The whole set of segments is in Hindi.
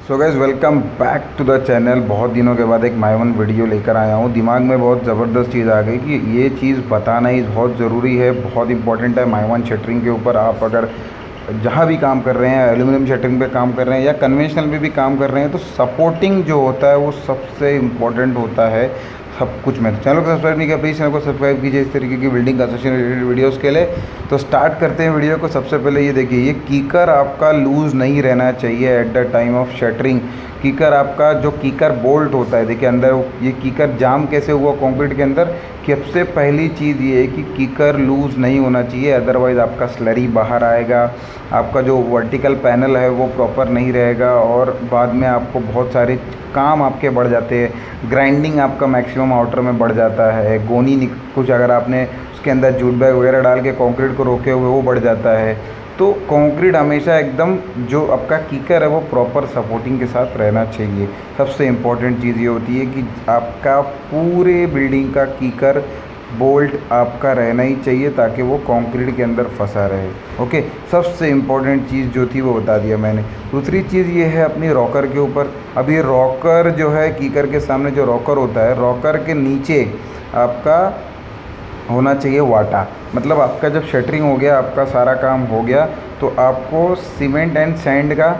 So guys welcome back to the channel. बहुत दिनों के बाद एक माय वन वीडियो लेकर आया हूँ। दिमाग में बहुत ज़बरदस्त चीज़ आ गई कि ये चीज़ बताना ही बहुत ज़रूरी है, बहुत इंपॉर्टेंट है। माय वन शटरिंग के ऊपर आप अगर जहाँ भी काम कर रहे हैं, एल्यूमिनियम शटरिंग पे काम कर रहे हैं या कन्वेंशनल पे भी काम कर रहे हैं, तो सपोर्टिंग जो होता है वो सबसे इम्पोर्टेंट होता है सब कुछ में। चैनल को सब्सक्राइब नहीं किया प्लीज़ चैनल को सब्सक्राइब कीजिए इस तरीके की बिल्डिंग कंस्ट्रक्शन रिलेटेड वीडियोस के लिए। तो स्टार्ट करते हैं वीडियो को। सबसे पहले ये देखिए, ये कीकर आपका लूज़ नहीं रहना चाहिए eight the time of shuttering. कीकर आपका जो कीकर बोल्ट होता है, देखिए अंदर ये कीकर जाम कैसे हुआ कंक्रीट के अंदर, कि सबसे पहली चीज़ ये है कि कीकर लूज़ नहीं होना चाहिए, अदरवाइज़ आपका स्लरी बाहर आएगा, आपका जो वर्टिकल पैनल है वो प्रॉपर नहीं रहेगा और बाद में आपको बहुत सारे काम आपके बढ़ जाते हैं। ग्राइंडिंग आपका मैक्सिमम आउटर में बढ़ जाता है, गोनी कुछ अगर आपने उसके अंदर जूट बैग वगैरह डाल के कंक्रीट को रोके हुए वो बढ़ जाता है। तो कंक्रीट हमेशा एकदम जो आपका कीकर है वो प्रॉपर सपोर्टिंग के साथ रहना चाहिए। सबसे इम्पॉर्टेंट चीज़ ये होती है कि आपका पूरे बिल्डिंग का कीकर बोल्ट आपका रहना ही चाहिए ताकि वो कंक्रीट के अंदर फंसा रहे। ओके, सबसे इम्पॉर्टेंट चीज़ जो थी वो बता दिया मैंने। दूसरी चीज़ ये है अपनी रॉकर के ऊपर। अब ये रॉकर जो है, कीकर के सामने जो रॉकर होता है, रॉकर के नीचे आपका होना चाहिए वाटा। मतलब आपका जब शटरिंग हो गया, आपका सारा काम हो गया, तो आपको सीमेंट एंड सैंड का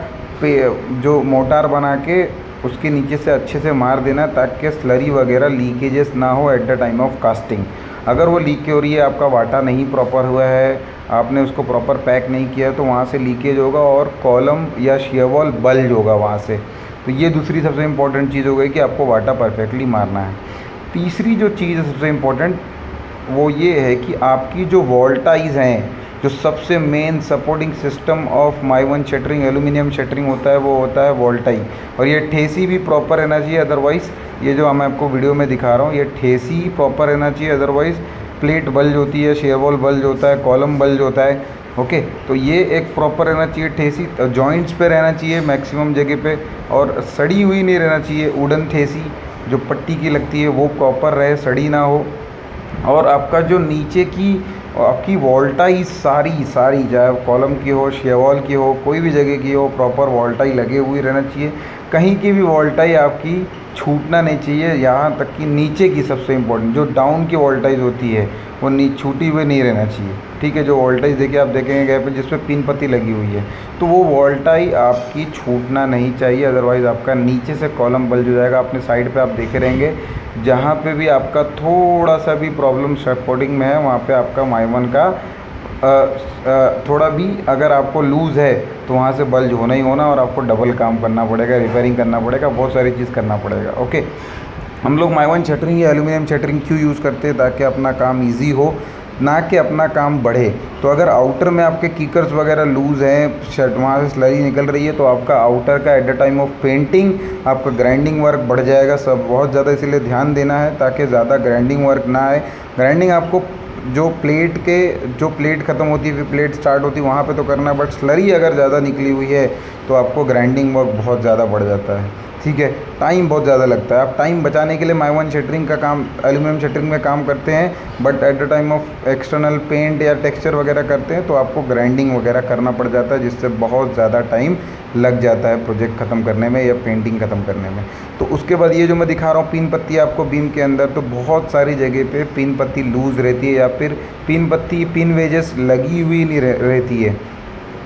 जो मोटार बना के उसके नीचे से अच्छे से मार देना ताकि स्लरी वगैरह लीकेजेस ना हो eight the time of casting. अगर वो लीक हो रही है, आपका वाटा नहीं प्रॉपर हुआ है, आपने उसको प्रॉपर पैक नहीं किया, तो वहाँ से लीकेज होगा और कॉलम या शियर वॉल बल्ज होगा वहाँ से। तो ये दूसरी सबसे इम्पोर्टेंट चीज़ हो गई कि आपको वाटा परफेक्टली मारना है। तीसरी जो चीज़ है सबसे इम्पोर्टेंट वो ये है कि आपकी जो वोल्टाइज हैं, जो सबसे main supporting system of my one shuttering aluminium shuttering होता है वो होता है वोल्टाई। और ये ठेसी भी प्रॉपर रहना चाहिए, अदरवाइज़ ये जो मैं आपको वीडियो में दिखा रहा हूँ, ये ठेसी प्रॉपर रहना चाहिए, अदरवाइज़ प्लेट बल्ज होती है, शेयर वॉल बल्ज होता है, कॉलम बल्ज होता है। ओके, तो ये एक प्रॉपर रहना चाहिए। ठेसी जॉइंट्स पे रहना चाहिए मैक्सिमम जगह पे, और सड़ी हुई नहीं रहना चाहिए। वुडन ठेसी जो पट्टी की लगती है वो प्रॉपर रहे, सड़ी ना हो। और आपका जो नीचे की आपकी वोल्टाई सारी चाहे कॉलम की हो, शेयर वॉल की हो, कोई भी जगह की हो, प्रॉपर वोल्टाई लगे हुई रहना चाहिए। कहीं की भी वोल्टाई आपकी छूटना नहीं चाहिए, यहाँ तक कि नीचे की सबसे इम्पोर्टेंट जो डाउन की वोल्टाइज होती है वो छूटी हुई नहीं रहना चाहिए। ठीक है, जो वोल्टाइज देखिए आप देखेंगे गैप पे जिसमें पिन पत्ती लगी हुई है, तो वो वोल्टाई आपकी छूटना नहीं चाहिए, अदरवाइज़ आपका नीचे से कॉलम बल्ज हो जाएगा। अपने साइड पे आप देखे रहेंगे जहाँ पे भी आपका थोड़ा सा भी प्रॉब्लम सपोर्टिंग में है, वहाँ पे आपका माय वन का थोड़ा भी अगर आपको लूज़ है तो वहाँ से बल्ज होना ही होना, और आपको डबल काम करना पड़ेगा, रिपेयरिंग करना पड़ेगा, बहुत सारी चीज़ करना पड़ेगा। ओके, हम लोग माय वन शटरिंग या एल्यूमिनियम शटरिंग क्यों यूज़ करते हैं? ताकि अपना काम ईजी हो, ना कि अपना काम बढ़े। तो अगर आउटर में आपके कीकर्स वगैरह लूज़ हैं, शर्ट वहाँ से स्लरी निकल रही है, तो आपका आउटर का eight the time of painting आपका ग्राइंडिंग वर्क बढ़ जाएगा सब बहुत ज़्यादा। इसीलिए ध्यान देना है ताकि ज़्यादा ग्राइंडिंग वर्क ना आए। ग्राइंडिंग आपको जो प्लेट ख़त्म होती है फिर प्लेट स्टार्ट होती है वहाँ पे तो करना है, बट स्लरी अगर ज़्यादा निकली हुई है तो आपको ग्राइंडिंग वर्क बहुत ज़्यादा बढ़ जाता है। ठीक है, टाइम बहुत ज़्यादा लगता है। आप टाइम बचाने के लिए माय वन शटरिंग का काम एल्यूमिनियम शटरिंग में काम करते हैं, but at the time of external paint या टेक्सचर वगैरह करते हैं तो आपको ग्राइंडिंग वगैरह करना पड़ जाता है, जिससे बहुत ज़्यादा टाइम लग जाता है प्रोजेक्ट ख़त्म करने में या पेंटिंग ख़त्म करने में। तो उसके बाद ये जो मैं दिखा रहा हूँ पिन पत्ती आपको बीम के अंदर, तो बहुत सारी जगह पे पिन पत्ती लूज़ रहती है या फिर पिन वेजेस लगी हुई नहीं रहती है।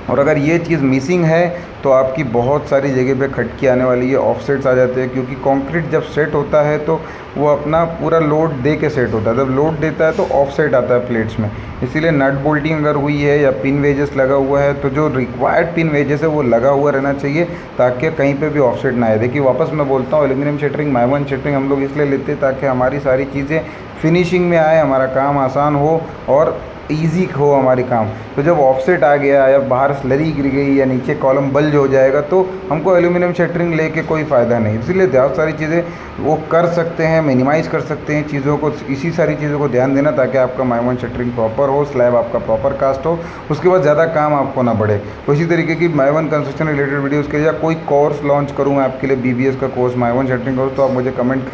और अगर ये चीज़ मिसिंग है तो आपकी बहुत सारी जगह पे खटकी आने वाली है, ऑफसेट्स आ जाते हैं, क्योंकि कंक्रीट जब सेट होता है तो वो अपना पूरा लोड दे के सेट होता है। जब लोड देता है तो ऑफसेट आता है प्लेट्स में, इसीलिए नट बोल्टिंग अगर हुई है या पिन वेजेस लगा हुआ है तो जो रिक्वायर्ड पिन वेजेस है वो लगा हुआ रहना चाहिए ताकि कहीं पे भी ऑफसेट ना आए। देखिए वापस मैं बोलता हूँ, aluminium shuttering my one shuttering हम लोग इसलिए लेते हैं ताकि हमारी सारी चीज़ें फिनिशिंग में आए, हमारा काम आसान हो और ईजी हो हमारी काम। तो जब ऑफसेट आ गया या बाहर स्लरी गिर गई या नीचे कॉलम बल्ज हो जाएगा तो हमको एल्यूमिनियम शटरिंग लेके कोई फ़ायदा नहीं। इसीलिए बहुत सारी चीज़ें वो कर सकते हैं, मिनिमाइज़ कर सकते हैं चीज़ों को, इसी सारी चीज़ों को ध्यान देना ताकि आपका माय वन शटरिंग प्रॉपर हो, स्लैब आपका प्रॉपर कास्ट हो, उसके बाद ज़्यादा काम आपको ना बढ़े। तो इसी तरीके की my one construction related videos के लिए या कोई कोर्स लॉन्च करूँ मैं आपके लिए, BBS का course, my one shuttering course, तो आप मुझे कमेंट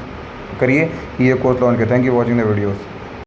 करिए कि ये कोर्स लॉन्च किया। Thank you watching the videos.